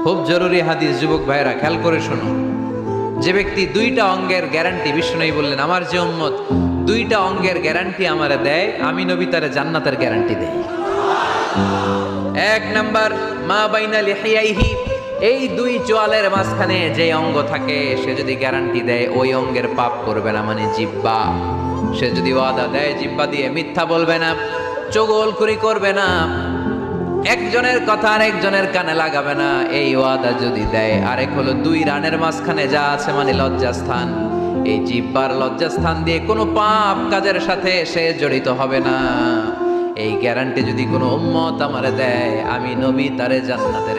খুব জরুরি হাদিস, যুবক ভাইরা খেয়াল করে শোনো। যে ব্যক্তি দুইটা অঙ্গের গ্যারান্টি, বিষ্ণু বললেন আমার যে উম্মত দুইটা অঙ্গের গ্যারান্টি আমারে দেয়, আমি নবী তারে জান্নাতের গ্যারান্টি দেই। এক নাম্বার, মা বাইনা লিহিয়াইহি, এই দুই চোয়ালের মাঝখানে যে অঙ্গ থাকে, সে যদি গ্যারান্টি দেয় ওই অঙ্গের পাপ করবে না, মানে জিহ্বা। সে যদি ওয়াদা দেয় জিহ্বা দিয়ে মিথ্যা বলবে না, চগলখুরি করবে না, একজনের কথা আর একজনের কানে লাগাবে না, এই ওয়াদা যদি দেয়। আরেক হলো দুই রানের মাঝখানে যা আছে, মানে লজ্জাস্থান, এই জিহ্বার লজ্জাস্থান দিয়ে কোনো পাপ কাজের সাথে সে জড়িত হবে না। এই গ্যারান্টি যদি কোনো উম্মত আমারে দেয়, আমি নবী তারে জান্নাতের